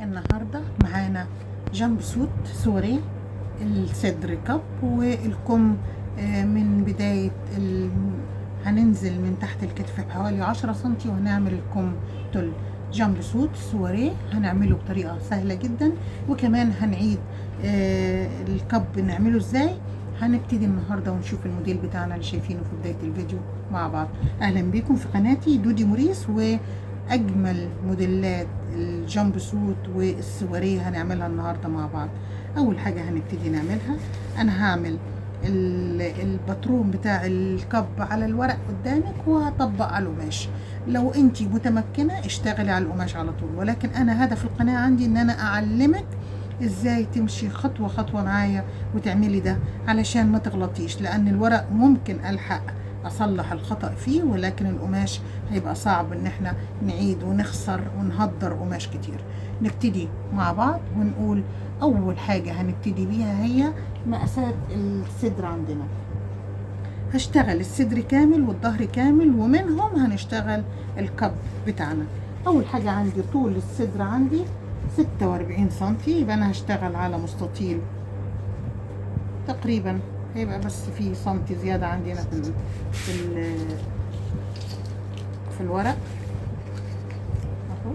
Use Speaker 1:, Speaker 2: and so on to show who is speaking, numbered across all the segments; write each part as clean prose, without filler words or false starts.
Speaker 1: النهاردة معانا جامب سوت سوري، الصدر كب والكم من بداية هننزل من تحت الكتف بحوالي 10 سنتي وهنعمل الكم تل. جامب سوت سوري هنعمله بطريقة سهلة جدا، وكمان هنعيد الكب نعمله ازاي. هنبتدي النهارده ونشوف الموديل بتاعنا اللي شايفينه في بداية الفيديو مع بعض. اهلا بيكم في قناتي دودي موريس، واجمل موديلات الجامب سوت والسواريه هنعملها النهارده مع بعض. اول حاجه هنبتدي نعملها، انا هعمل الباترون بتاع الكب على الورق قدامك وهطبق على القماش. لو انتي متمكنه اشتغلي على القماش على طول، ولكن انا هدف القناه عندي ان انا اعلمك ازاي تمشي خطوه خطوه معايا وتعملي ده علشان ما تغلطيش، لان الورق ممكن الحق اصلح الخطأ فيه، ولكن القماش هيبقى صعب ان احنا نعيد ونخسر ونهدر قماش كتير. نبتدي مع بعض ونقول اول حاجة هنبتدي بيها هي مقاسات الصدر. عندنا هشتغل الصدر كامل والظهر كامل، ومنهم هنشتغل الكب بتاعنا. اول حاجة عندي طول الصدر عندي 46 سنتي، يبقى انا هشتغل على مستطيل تقريبا، هيبقى بس في سنتي زيادة عندنا في الورق اهو.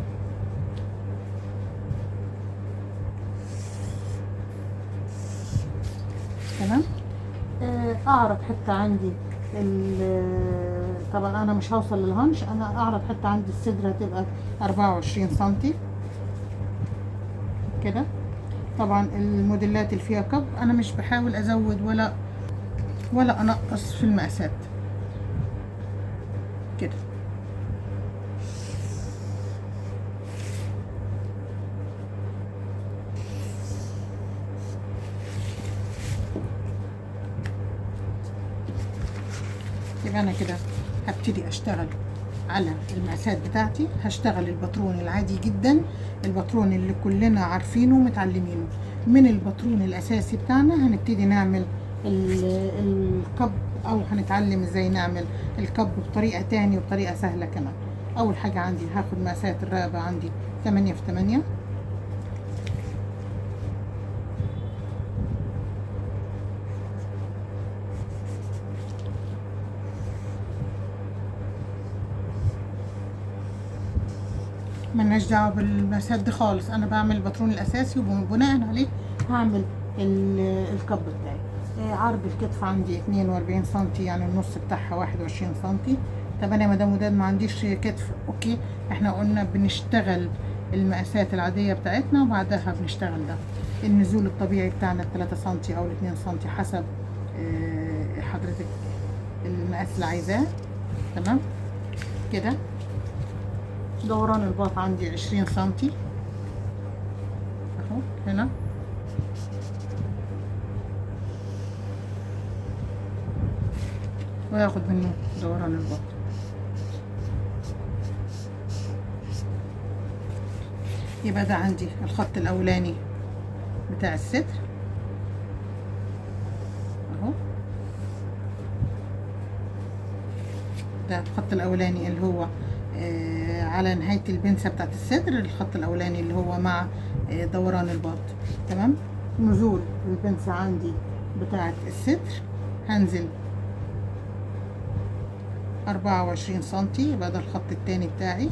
Speaker 1: تمام. اعرض حتة عندي طبعا انا مش هوصل للهنش، انا اعرض حتة عندي الصدر هتبقى 24 سنتي كده. طبعا الموديلات اللي فيها كب انا مش بحاول ازود ولا انقص في المقاسات كده. يبقى انا كده هبتدي اشتغل على المقاسات بتاعتي. هشتغل الباترون العادي جدا، الباترون اللي كلنا عارفينه ومتعلمينه. من الباترون الاساسي بتاعنا هنبتدي نعمل الكب، او هنتعلم ازاي نعمل الكب بطريقة تاني وبطريقة سهلة كمان. اول حاجة عندي هاخد مقاسات الرقبة عندي 8 في 8 ملناش دعوه بالمقاسات دي خالص. انا بعمل الباترون الاساسي وبناء عليه هعمل الكب بتاعي. عرض الكتف عندي 42 سنتي، يعني النص بتاعها 21 سنتي. طب انا يا مدام وداد ما عنديش كتف، اوكي، احنا قلنا بنشتغل المقاسات العاديه بتاعتنا وبعدها بنشتغل ده. النزول الطبيعي بتاعنا 3 سنتي او 2 سنتي حسب حضرتك المقاس اللي عايزاه. تمام كده. دوران الباط عندي 20 سنتي اهو هنا. وهاخد منه دوران الباط. يبقى ده عندي الخط الاولاني بتاع الصدر اهو. ده الخط الاولاني اللي هو على نهاية البنسة بتاعت الصدر، الخط الاولاني اللي هو مع دوران الباط. تمام. نزول البنسة عندي بتاعت الصدر هنزل 24 سنتي، يبقى ده الخط التاني بتاعي.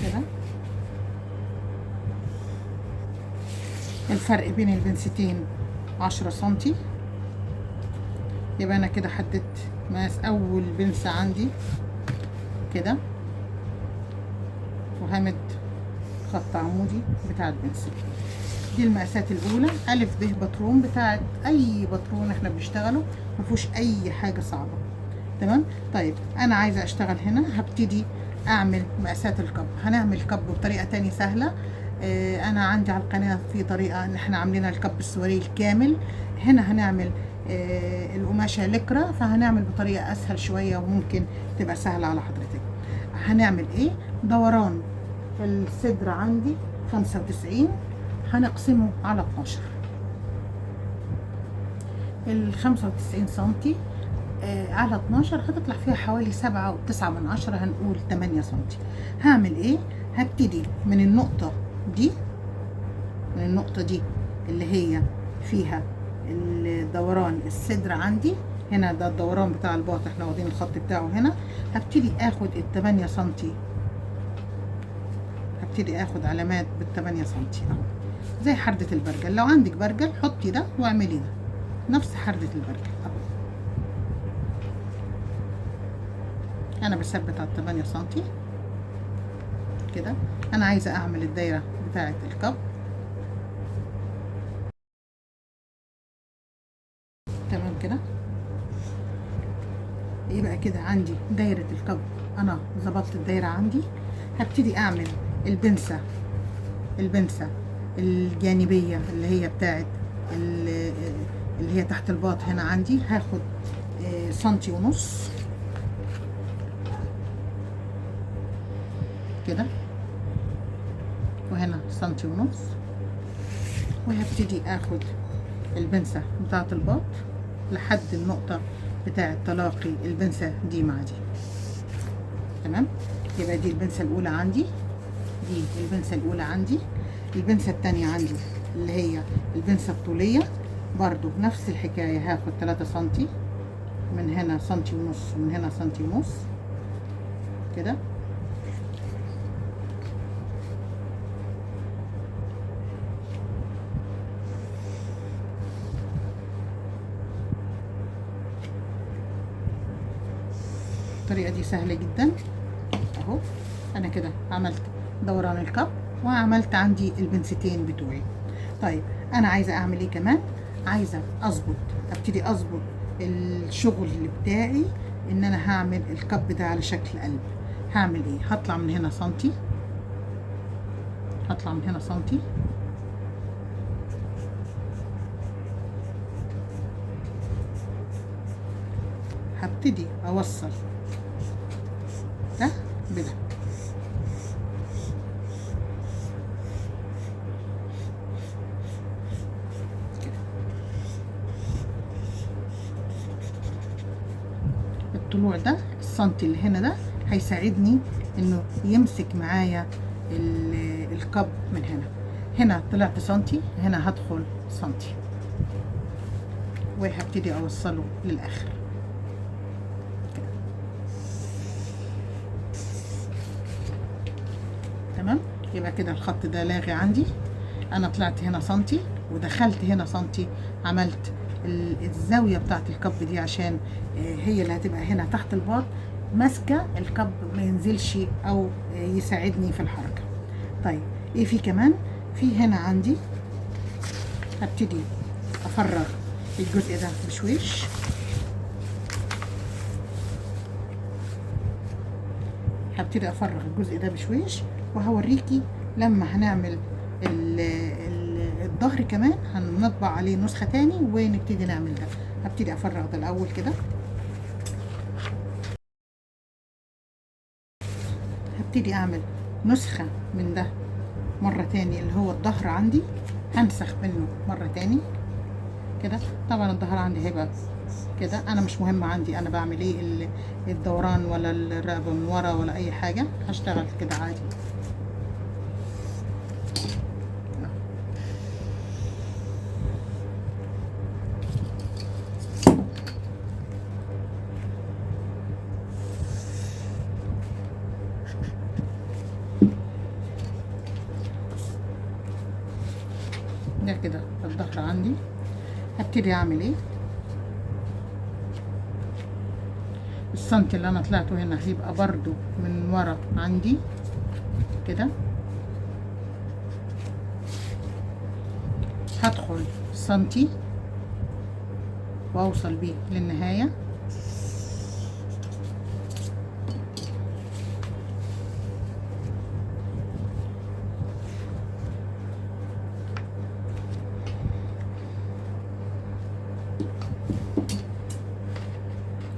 Speaker 1: كده الفرق بين البنستين 10 سنتي، يبقى انا كده حددت مقاس اول بنسة عندي كده، وهمد خط عمودي بتاع البنسة. دي المقاسات الاولى الف ب باترون بتاعت اي باترون احنا بنشتغله، مفيهوش اي حاجة صعبة. تمام. طيب انا عايزة اشتغل هنا، هبتدي اعمل مقاسات الكب. هنعمل كب بطريقة تاني سهلة. انا عندي على القناة في طريقة ان احنا عاملين الكب السواري الكامل. هنا هنعمل القماشة لكرة، فهنعمل بطريقة اسهل شوية وممكن تبقى سهلة على حضرتك. هنعمل ايه؟ دوران الصدر عندي 95 هنقسمه على 12. ال 95 سنتي على 12 هتطلع فيها حوالي 7.9 هنقول 8 سنتي. هعمل ايه؟ هبتدي من النقطة دي، من النقطة دي اللي هي فيها الدوران الصدر عندي هنا، ده الدوران بتاع الباط، احنا واخدين الخط بتاعه هنا. هبتدي اخد ال8 سنتي، هبتدي اخد علامات بال8 سنتي اهو، زي حردة البرجل. لو عندك برجل حطي ده واعملي ده نفس حردة البرجل اهو. انا بثبت على 8 سنتي كده. انا عايزة اعمل الدايرة بتاعة الكب، تمام كده. يبقى كده عندي دايرة الكب، انا ظبطت الدايرة عندي. هبتدي اعمل البنسة، البنسة الجانبية اللي هي بتاعت اللي هي تحت الباط هنا عندي. هاخد سنتي ونص كده، وهنا سنتي ونص، وهبتدي اخد البنسة بتاعت الباط لحد النقطة بتاعت تلاقي البنسة دي مع دي، تمام. يبقى دي البنسة الأولى عندي، دي البنسة الأولى عندي. البنسة التانية عندي اللي هي البنسة الطولية، برضو نفس الحكاية. هاخد 3 سنتي، من هنا سنتي ونص ومن هنا سنتي ونص كده. الطريقة دي سهلة جدا اهو. انا كده عملت دوران الكب وعملت عندي البنستين بتوعي. طيب انا عايزة اعمل ايه كمان؟ عايزة اظبط، ابتدي اظبط الشغل بتاعي، ان انا هعمل الكب ده على شكل قلب. هعمل ايه؟ هطلع من هنا سنتي، هطلع من هنا سنتي، هبتدي اوصل ده بده كده. الطلوع ده السنتي اللي هنا ده هيساعدني انه يمسك معايا الكب من هنا. هنا طلعت سنتي، هنا هدخل سنتي وهبتدي اوصله للاخر كده. تمام. يبقى كده الخط ده لاغي عندي. انا طلعت هنا سنتي ودخلت هنا سنتي، عملت الزاوية بتاعت الكب دي عشان هي اللي هتبقى هنا تحت الباط ماسكة الكب ما ينزلش او يساعدني في الحركة. طيب ايه في كمان؟ في هنا عندي هبتدي افرغ الجزء ده بشويش، هبتدي افرغ الجزء ده بشويش، وهوريكي لما هنعمل الظهر كمان هنطبع عليه نسخة تاني ونبتدي نعمل ده. هبتدي افرغ ده الاول كده، هبتدي اعمل نسخة من ده مرة تاني اللي هو الظهر عندي، هنسخ منه مرة تاني كده. طبعا الظهر عندي هيبقى كده، انا مش مهم عندي انا بعمل ايه الدوران ولا الرقبة من ورا ولا اي حاجة، هشتغل كده عادي. ده كده الظهر عندي. هبتدي اعمل ايه؟ السنتي اللي انا طلعته هنا هيبقى برضو من ورا عندي كده. هدخل سنتي واوصل بيه للنهاية،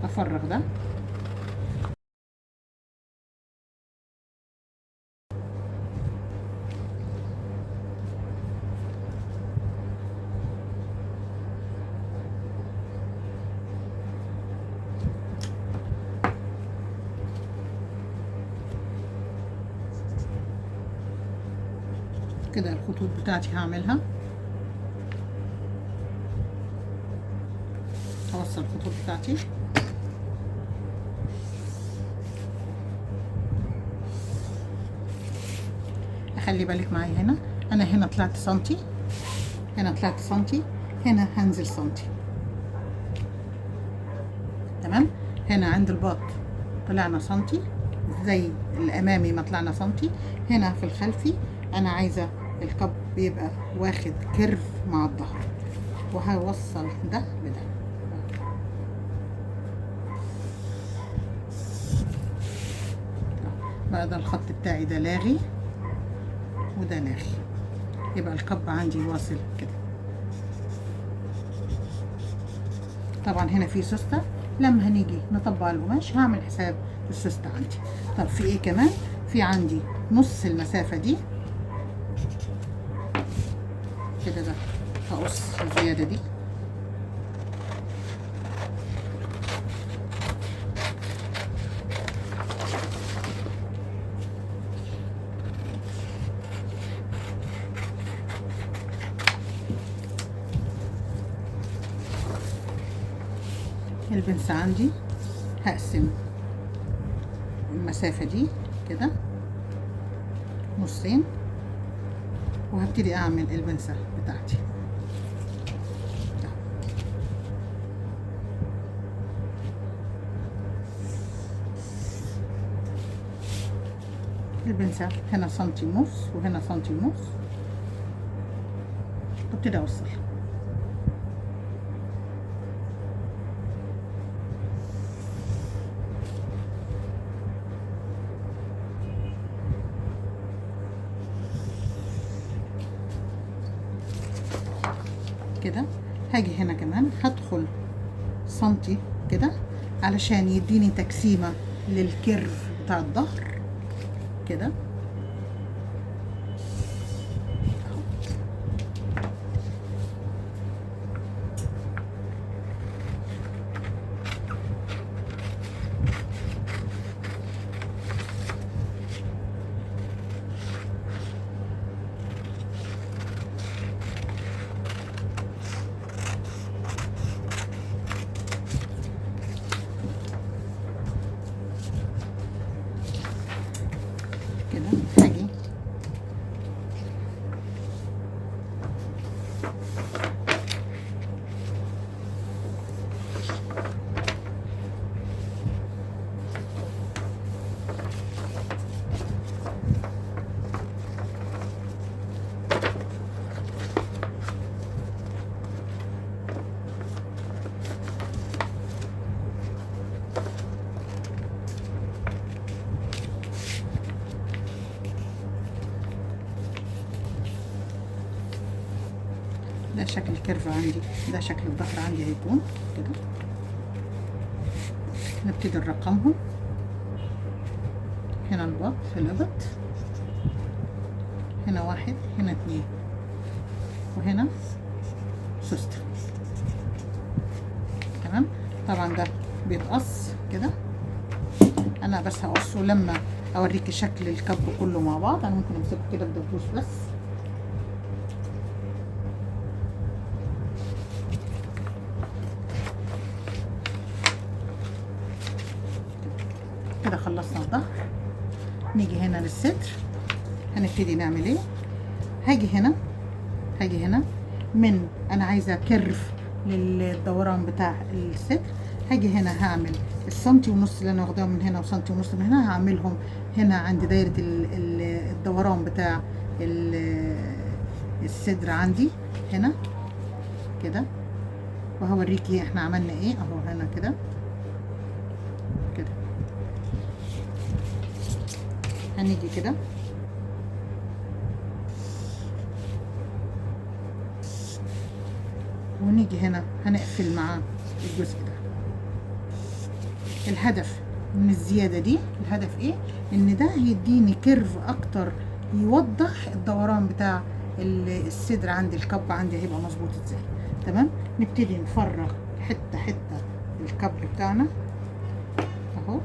Speaker 1: افرغ ده كده الخطوط بتاعتي هعملها، هوصل الخطوط بتاعتي. خلي بالك معايا هنا، انا هنا طلعت سنتي، هنا طلعت سنتي، هنا هنزل سنتي. تمام. هنا عند الباط طلعنا سنتي زي الامامي ما طلعنا سنتي. هنا في الخلفي انا عايزه الكب بيبقى واخد كيرف مع الظهر، وهوصل ده بده. بقى ده الخط بتاعي ده لاغي وده لاغي، يبقى الكب عندي واصل كده. طبعا هنا في سوسته، لما هنيجي نطبق القماش هعمل حساب السوسته عندي. طب في ايه كمان؟ في عندي نص المسافه دي كده، ده هقص الزياده دي. البنسة عندي هقسم المسافة دي كده نصين، وهبتدي اعمل البنسة بتاعتي. البنسة هنا سنتي ونص وهنا سنتي ونص، وابتدي اوصل. كده هاجي هنا كمان هدخل سنتي كده علشان يديني تقسيمة للكيرف بتاع الظهر كده. كده هاجي ده شكل الكيرف عندي، ده شكل الظهر عندي هيكون كده. نبتدي نرقمهم. هنا البط في الابط، هنا 1 هنا 2 وهنا سوستة. تمام. طبعا ده بيتقص كده، انا بس هقصه لما اوريكي شكل الكب كله مع بعض. انا ممكن امسكه كده بدبوس بس. كده خلصنا الظهر. نيجي هنا للصدر، هنبتدي نعمل ايه؟ هاجي هنا من انا عايزه كيرف للدوران بتاع الصدر. هاجي هنا هعمل السنتي ونص اللي انا واخداهم من هنا وسنتي ونص من هنا، هعملهم هنا عند دايره الدوران بتاع الصدر عندي هنا كده. وهوريكي احنا عملنا ايه اهو. هنا كده كده، هنيجي كده ونيجي هنا هنقفل مع الجزء ده. الهدف من الزيادة دي، الهدف ايه؟ ان ده يديني كيرف اكتر يوضح الدوران بتاع الصدر عندي، الكب عندي هيبقى مظبوط ازاي. تمام. نبتدي نفرغ حتة حتة الكب بتاعنا اهو.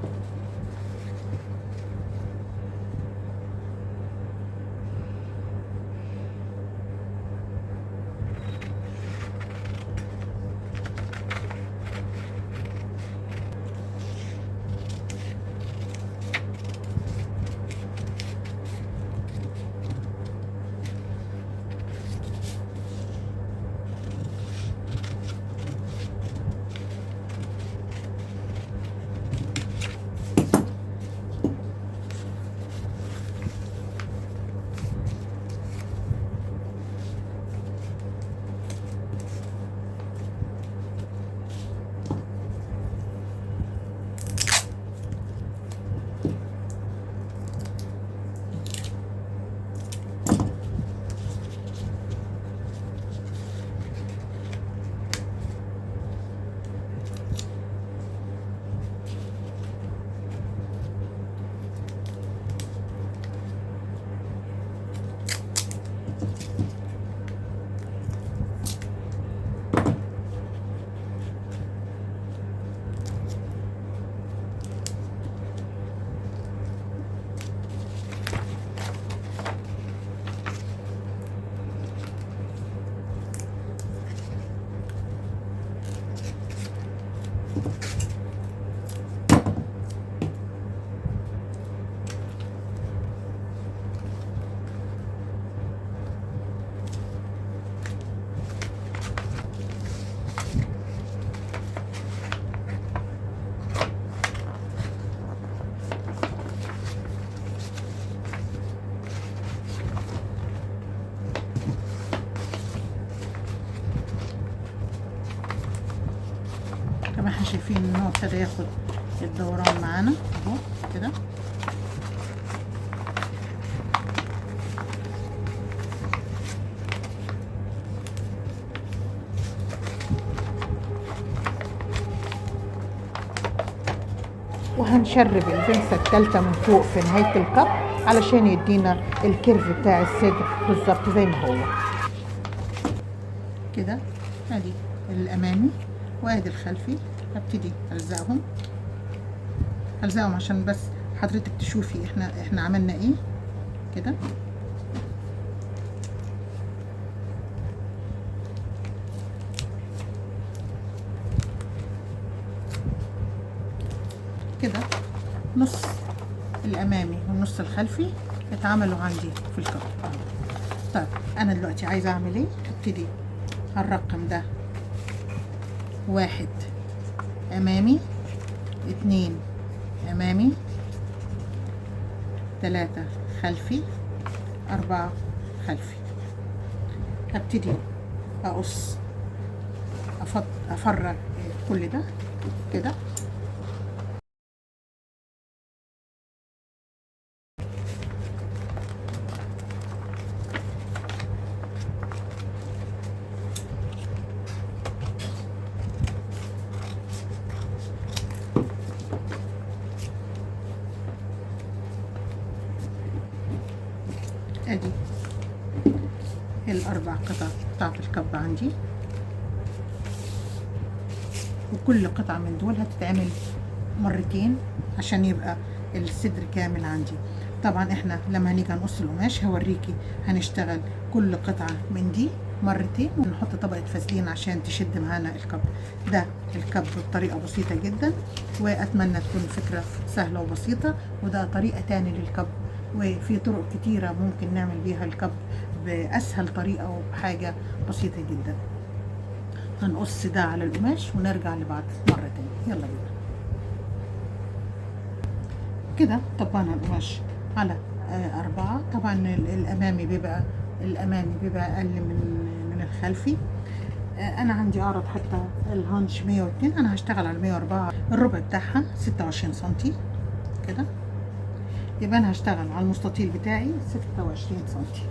Speaker 1: شايفين ان هو ابتدى ياخد الدوران معانا اهو كده. وهنشرب البنسة التالتة من فوق في نهاية الكب علشان يدينا الكيرف بتاع الصدر بالظبط زي ما هو كده. ادي الامامي وادي الخلفي، هبتدي الزقهم عشان بس حضرتك تشوفي احنا عملنا ايه كده. كده نص الامامي والنص الخلفي اتعملوا عندي في الكب. طيب انا دلوقتي عايزه اعمل ايه؟ هبتدي الرقم ده 1 امامي، 2 امامي، 3 خلفي، 4 خلفي. هبتدي اقص افرغ كل ده كده. ادي الاربع قطع بتاعت الكب عندي، وكل قطعة من دول هتتعمل مرتين عشان يبقى الصدر كامل عندي. طبعا احنا لما هنيجي نقص القماش هوريكي هنشتغل كل قطعة من دي مرتين، ونحط طبقة فازلين عشان تشد معانا الكب. ده الكب بطريقة بسيطة جدا، واتمنى تكون الفكرة سهلة وبسيطة. وده طريقة تاني للكب، وفي طرق كتيرة ممكن نعمل بيها الكب بأسهل طريقة وبحاجة بسيطة جدا. هنقص ده على القماش ونرجع لبعض مرة تانية. يلا بينا. كده طبقنا القماش على 4. طبعا الأمامي بيبقى أقل من الخلفي. أنا عندي أعرض حتى الهانش 102، أنا هشتغل على 104. الربع بتاعها 26 سنتي كده، يبقى أنا هشتغل على المستطيل بتاعي 26 سنتي.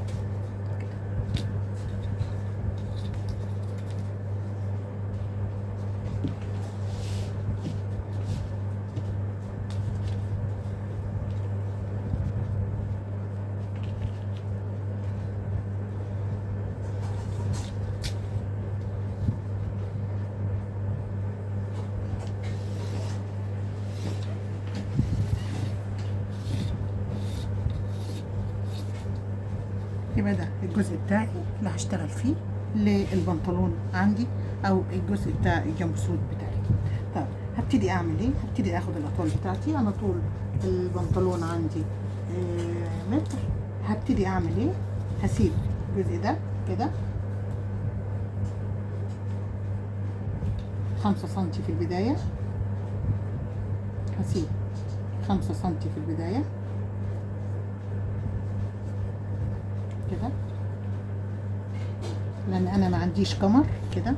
Speaker 1: يبقى ده الجزء بتاعي اللي هشتغل فيه للبنطلون عندي، او الجزء بتاع الجامب سوت بتاعي. طيب هبتدي اعمل ايه؟ هبتدي اخد الاطوال بتاعتي. انا طول البنطلون عندي متر. هبتدي اعمل ايه؟ هسيب الجزء ده كده 5 سنتي في البداية، هسيب 5 سنتي في البداية كده، لان انا ما عنديش كمر كده.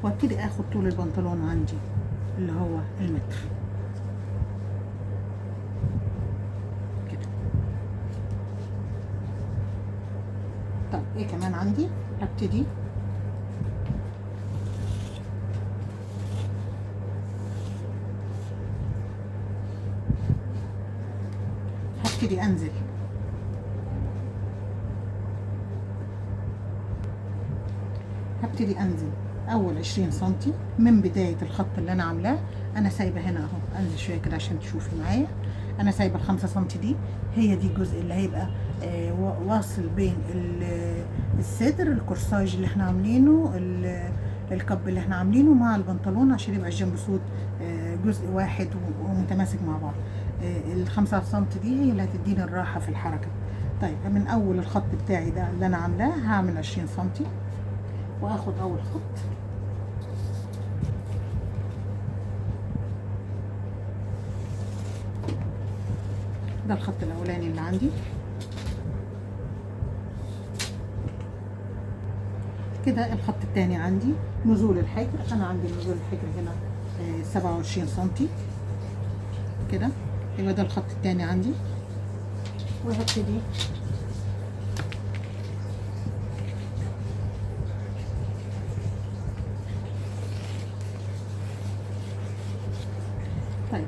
Speaker 1: وابتدي اخد طول البنطلون عندي اللي هو المتر كده. طب ايه كمان عندي؟ هبتدي انزل اول 20 سنتي من بداية الخط اللي انا عاملاه. انا سايبه هنا اهو، انزل شويه كده عشان تشوفي معايا. انا سايبه ال5 سنتي دي، هي دي الجزء اللي هيبقى واصل بين الصدر، الكورساج اللي احنا عاملينه، الكب اللي احنا عاملينه مع البنطلون، عشان يبقى الجنب سوت جزء واحد ومتماسك مع بعض. ال5 سنتي دي هي اللي هتديني الراحه في الحركه. طيب من اول الخط بتاعي ده اللي انا عاملاه هعمل 20 سنتي، واخد اول خط ده الخط الاولاني اللي عندي. كده الخط التاني عندي نزول الحجر، انا عندي نزول الحجر هنا 27 سنتي كده. يبقى ده الخط التاني عندي، وهبتدي طيب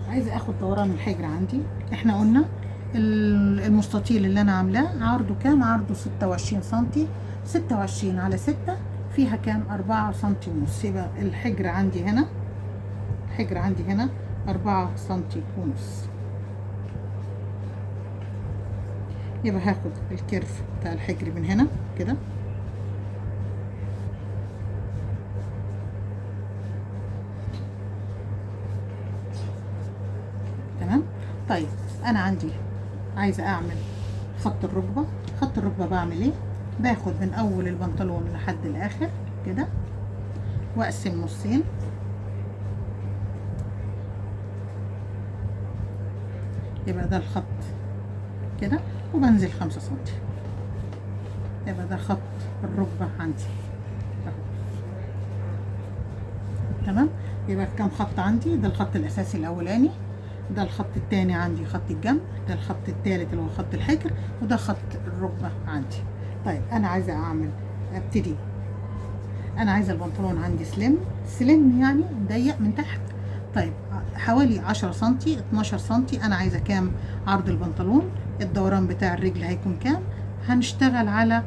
Speaker 1: عايزه اخد دوران الحجر عندي. احنا قلنا المستطيل اللي انا عاملاه عرضه كام؟ عرضه 26 سنتي. 26 على 6 فيها كام؟ 4 سنتي ونص. يبقى الحجر عندي هنا، الحجر عندي هنا 4 سنتي ونص. يبقى هاخد الكيرف بتاع الحجر من هنا كده، تمام. طيب انا عندي عايزه اعمل خط الركبه. خط الركبه بعمل ايه؟ باخد من اول البنطلون لحد الاخر كده، واقسم نصين. يبقى ده الخط كده، وبنزل 5 سنتي. يبقى ده خط الركبه عندي اهو، تمام. يبقى كام خط عندي؟ ده الخط الاساسي الاولاني، ده الخط التاني عندي خط الجنب، ده الخط التالت اللي هو خط الحجر، وده خط الركبه عندي. طيب انا عايزه ابتدي. انا عايزه البنطلون عندي سليم يعني ضيق من تحت. طيب حوالي 10 سنتي 12 سنتي. انا عايزه كام عرض البنطلون؟ الدوران بتاع الرجل هيكون كام؟ هنشتغل على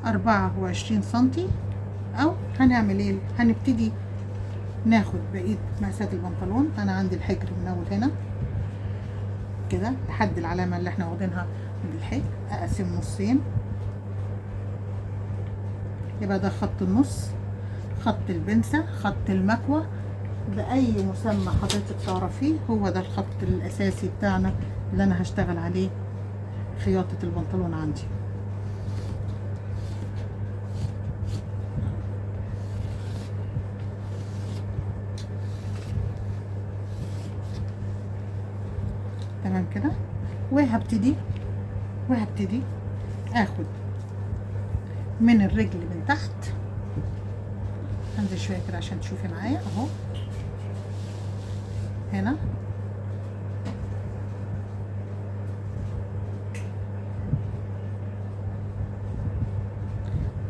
Speaker 1: 24 سنتي. او هنعمل ايه؟ هنبتدي ناخد بقيه مقاسات البنطلون. انا عندي الحجر من اول هنا كده لحد العلامه اللي احنا واخدينها من الحجر، اقسم نصين. يبقى ده خط النص، خط البنسة، خط المكوى، بأي مسمى حضرتك تعرفيه، هو ده الخط الأساسي بتاعنا اللي أنا هشتغل عليه خياطة البنطلون عندي. تمام كده. وهبتدي اخد من الرجل من تحت، هنزل شويه كده عشان تشوفي معايا اهو. هنا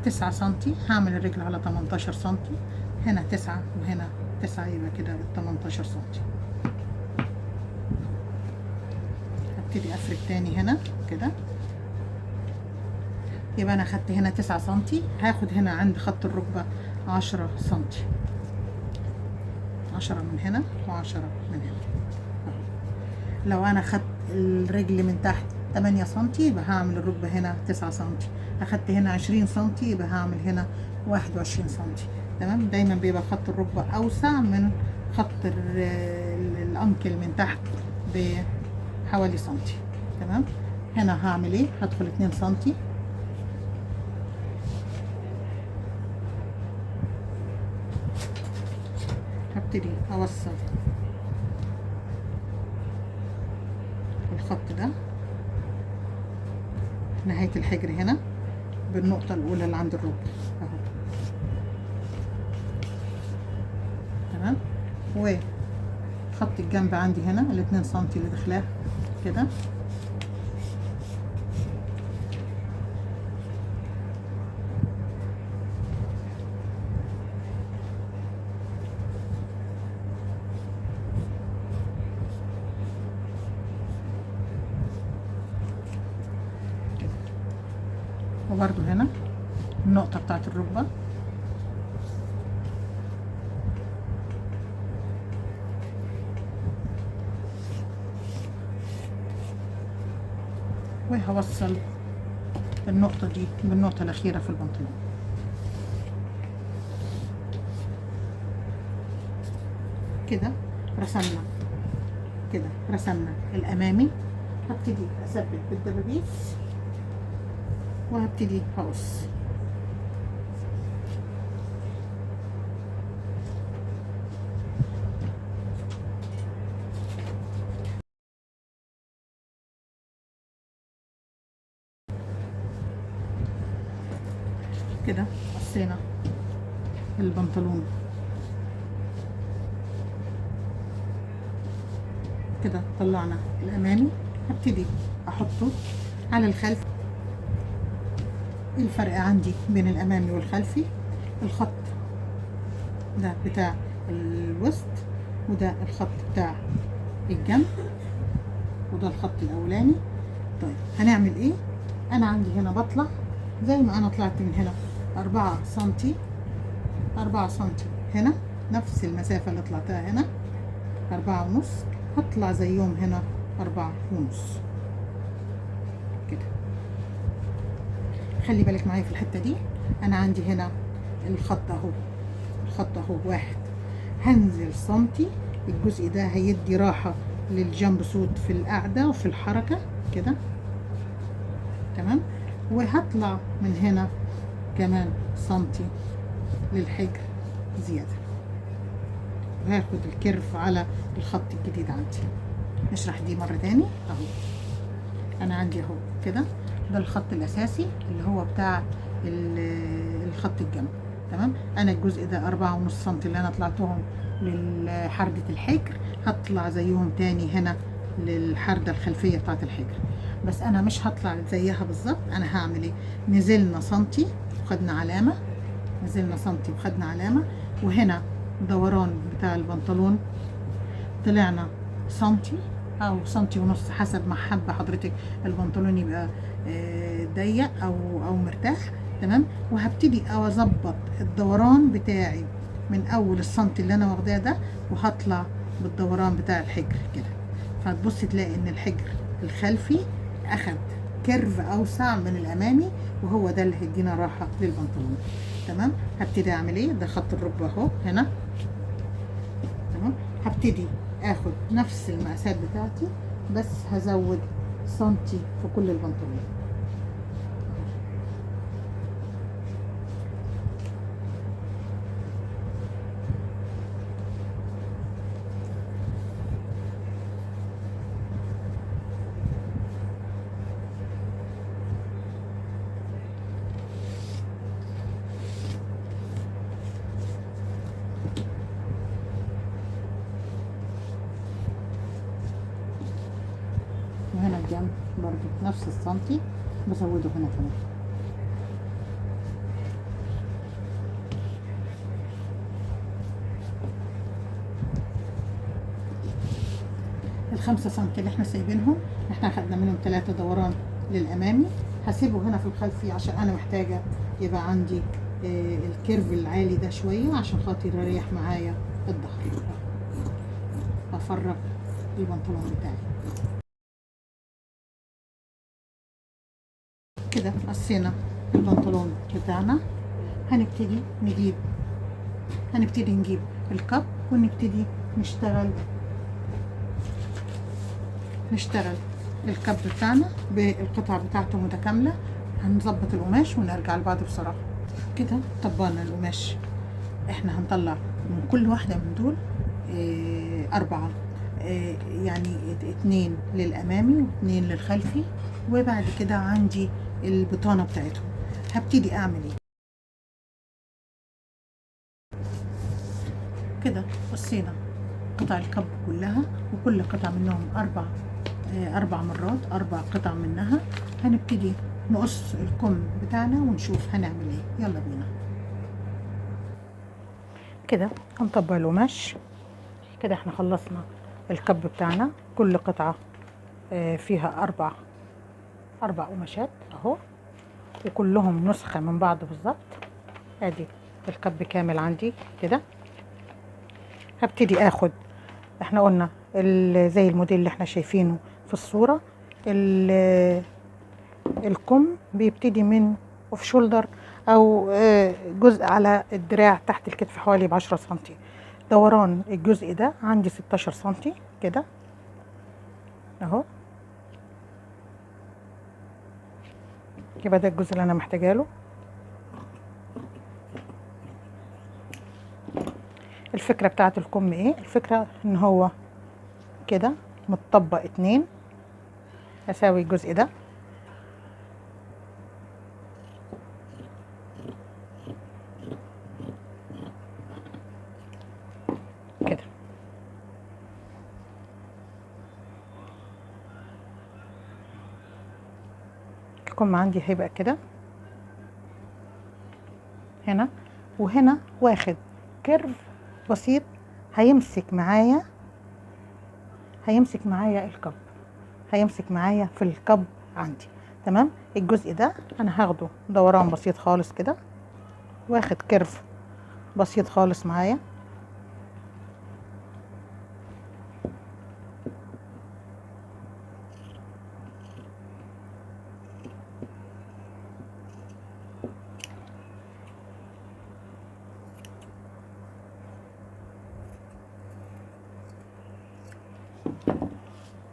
Speaker 1: 9 سنتي، هعمل الرجل على 18 سنتي. هنا 9 وهنا 9، يبقى كده 18 سنتي. هبتدي افرد تاني هنا كده. يبقى انا خدت هنا 9 سنتي، هاخد هنا عند خط الركبة 10 سنتي. 10 من هنا و10 من هنا. لو انا خدت الرجل من تحت 8 سنتي يبقى هعمل الركبة هنا 9 سنتي. اخدت هنا 20 سنتي يبقى هعمل هنا 21 سنتي. تمام. دايما بيبقى خط الركبة اوسع من خط الانكل من تحت بحوالي سنتي. تمام. هنا هعمل ايه؟ هدخل 2 سنتي، هبتدي اوصل الخط ده نهاية الحجر هنا بالنقطة الأولى اللي عند الركبة اهو، تمام. وخط الجنب عندي هنا ال2 سنتي اللي داخلاه كده، وبرده هنا النقطة بتاعت الركبة، وهوصل النقطة دي بالنقطة الأخيرة في البنطلون كده. رسمنا الأمامي. هبتدي أثبت بالدبابيس وهبتدي هقص. كده قصينا البنطلون كده، طلعنا الامامي، هبتدي احطه على الخلف. الفرق عندي بين الامامي والخلفي الخط ده بتاع الوسط، وده الخط بتاع الجنب، وده الخط الاولاني. طيب هنعمل ايه؟ انا عندي هنا بطلع زي ما انا طلعت من هنا 4 سنتي، 4 سنتي هنا نفس المسافة اللي طلعتها هنا 4.5، هطلع زيهم هنا 4.5 كده. خلي بالك معايا في الحتة دي، انا عندي هنا الخط اهو، الخط اهو 1، هنزل سنتي، الجزء ده هيدي راحة للجامب سوت في القعدة وفي الحركة كده، تمام. وهطلع من هنا كمان سنتي للحجر زيادة، وهاخد الكيرف على الخط الجديد عندي. نشرح دي مرة تاني اهو. انا عندي اهو كده، ده الخط الاساسي اللي هو بتاع الخط الجنب، تمام. انا الجزء ده 4.5 سنتي اللي انا طلعتهم لحردة الحجر، هطلع زيهم تاني هنا للحردة الخلفية بتاعت الحجر، بس انا مش هطلع زيها بالظبط. انا هعمل ايه؟ نزلنا سنتي وخدنا علامة، نزلنا سنتي وخدنا علامة، وهنا دوران بتاع البنطلون طلعنا سنتي او سنتي ونص حسب ما حابه حضرتك البنطلون يبقى ضيق او مرتاح، تمام. وهبتدي اظبط الدوران بتاعي من اول السنتي اللي انا واخداه ده، وهطلع بالدوران بتاع الحجر كده، فهتبص تلاقي ان الحجر الخلفي اخد كيرف اوسع من الامامي، وهو ده اللي هيدينا راحه للبنطلون، تمام. هبتدي اعمل ايه؟ ده خط الركبه اهو هنا، تمام. هبتدي اخد نفس المقاسات بتاعتي، بس هزود سنتي في كل البنطلون. وهنا الجنب برضو نفس السنتي بزوده هنا كمان. ال5 سنتي اللي احنا سايبينهم، احنا خدنا منهم 3 دوران للامامي، هسيبه هنا في الخلفي عشان انا محتاجه يبقى عندي الكيرف العالي ده شويه عشان خاطر يريح معايا الظهر. هفرغ البنطلون بتاعي كده. قصينا البنطلون بتاعنا، هنبتدي نجيب الكب، ونبتدي نشتغل الكب بتاعنا بالقطعة بتاعته متكاملة. هنظبط القماش ونرجع لبعض بسرعة. كده طبقنا القماش، احنا هنطلع من كل واحدة من دول 4، يعني 2 للأمامي و2 للخلفي، وبعد كده عندي البطانة بتاعتهم. هبتدي أعمل ايه؟ كده قصينا قطع الكب كلها، وكل قطعة منهم 4 مرات، 4 قطع منها. هنبتدي نقص الكم بتاعنا ونشوف هنعمل ايه. يلا بينا. كده هنطبق القماش كده. احنا خلصنا الكب بتاعنا، كل قطعة فيها 4 قماشات اهو، وكلهم نسخة من بعض بالظبط. ادي الكب كامل عندي كده. هبتدي اخد، احنا قلنا زي الموديل اللي احنا شايفينه في الصورة، الكم بيبتدي من اوف شولدر او جزء على الدراع تحت الكتف حوالي ب10 سنتي. دوران الجزء ده عندي 16 سنتي كده اهو. يبقى ده الجزء اللي انا محتاجه له. الفكرة بتاعت الكم ايه؟ الفكرة ان هو كده متطبق 2، هساوي الجزء ده الكم عندي هيبقى كده هنا وهنا، واخد كيرف بسيط هيمسك معايا الكب، هيمسك معايا في الكب عندي. تمام. الجزء ده انا هاخده دوران بسيط خالص كده، واخد كيرف بسيط خالص معايا.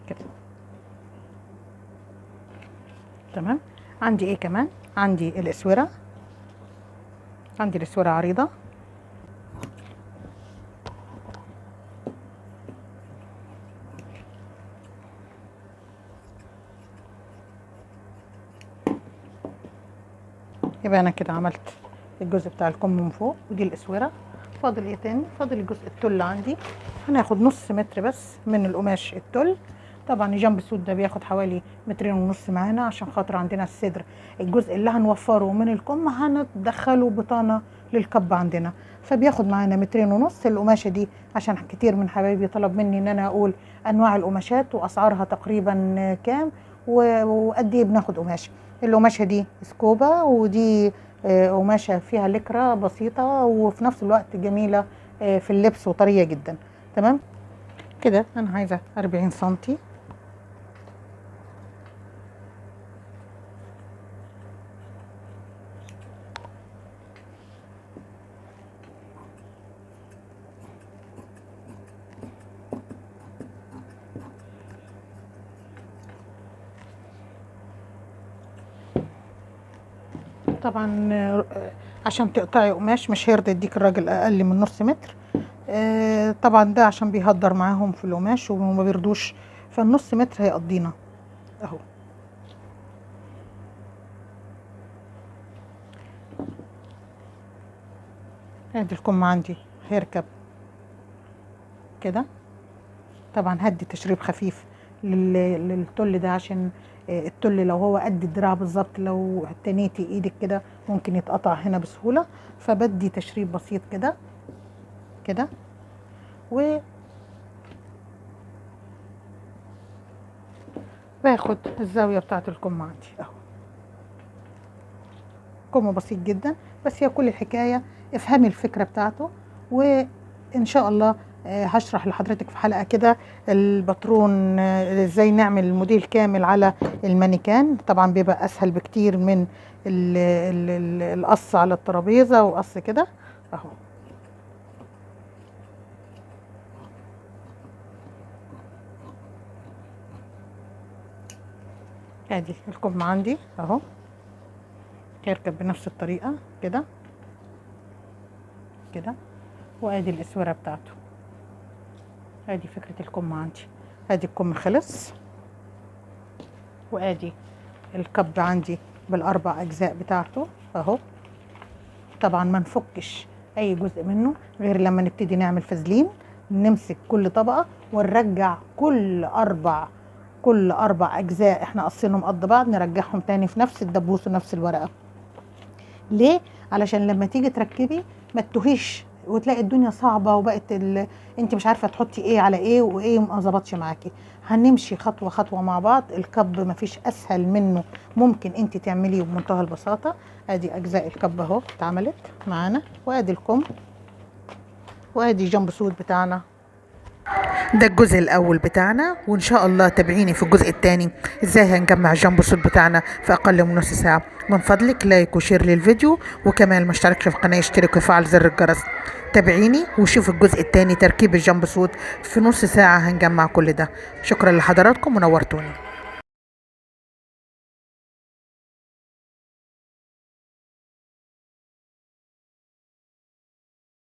Speaker 1: كده تمام. عندي ايه كمان؟ عندي الاسوره، عندي الاسوره عريضه، يبقى انا كده عملت الجزء بتاع الكم من فوق، ودي الاسوره. فاضل ايه تاني؟ فاضل الجزء التل عندي. هناخد نص متر بس من القماش التل. طبعا الجامب سوت ده بياخد حوالي 2.5 متر معانا، عشان خاطر عندنا الصدر الجزء اللي هنوفره من الكم هندخله بطانه للكب عندنا، فبياخد معانا 2.5 متر. القماشه دي عشان كتير من حبايبي طلب مني ان انا اقول انواع القماشات واسعارها تقريبا كام وقد ايه بناخد قماشه. القماشه دي سكوبا، ودي قماشه فيها لكرة بسيطه وفي نفس الوقت جميله في اللبس وطريه جدا. تمام كده. انا عايزه 40 سنتي. طبعا عشان تقطعي قماش مش هيرضى يديك الراجل اقل من نص متر. طبعا ده عشان بيهدر معاهم في القماش وما بيردوش، فالنص متر هيقضينا اهو. ادي الكم عندي هيركب كده. طبعا هدي تشريب خفيف للتل ده، عشان التل لو هو قد الدراع بالظبط، لو تنيتي ايدك كده ممكن يتقطع هنا بسهولة، فبدي تشريب بسيط كده كده. و باخد الزاوية بتاعت الكم عندي اهو. كم بسيط جدا، بس هي كل الحكاية افهمي الفكرة بتاعته، وان شاء الله هشرح لحضرتك في حلقة كده الباترون ازاي نعمل الموديل كامل على المانيكان. طبعا بيبقى اسهل بكتير من القص على الترابيزة وقص كده اهو. ادي الكم عندي اهو، هيركب بنفس الطريقة كده كده. وادي الاسورة بتاعته. ادي فكرة الكم عندي. ادي الكم خلص، وادي الكب عندي بالاربع اجزاء بتاعته اهو. طبعا ما نفكش اي جزء منه غير لما نبتدي نعمل فازلين، نمسك كل طبقة ونرجع كل اربع اجزاء احنا قصينهم قد بعض، نرجعهم تاني في نفس الدبوس ونفس الورقة. ليه؟ علشان لما تيجي تركبي ما تتوهيش وتلاقي الدنيا صعبة وبقت انت مش عارفة تحطي ايه على ايه وايه ما ظبطش معاكي. هنمشي خطوة خطوة مع بعض. الكب ما فيش اسهل منه، ممكن انت تعمليه بمنتهى البساطة. ادي اجزاء الكب اهو اتعملت معانا، وادي الكم، وادي جنب سود بتاعنا. ده الجزء الاول بتاعنا، وان شاء الله تابعيني في الجزء الثاني ازاي هنجمع الجامب سوت بتاعنا في اقل من نص ساعه. من فضلك لايك وشير للفيديو، وكمان ما اشتركش في القناه يشترك ويفعل زر الجرس. تابعيني وشوفوا الجزء الثاني تركيب الجامب سوت في نص ساعه هنجمع كل ده. شكرا لحضراتكم ونورتوني.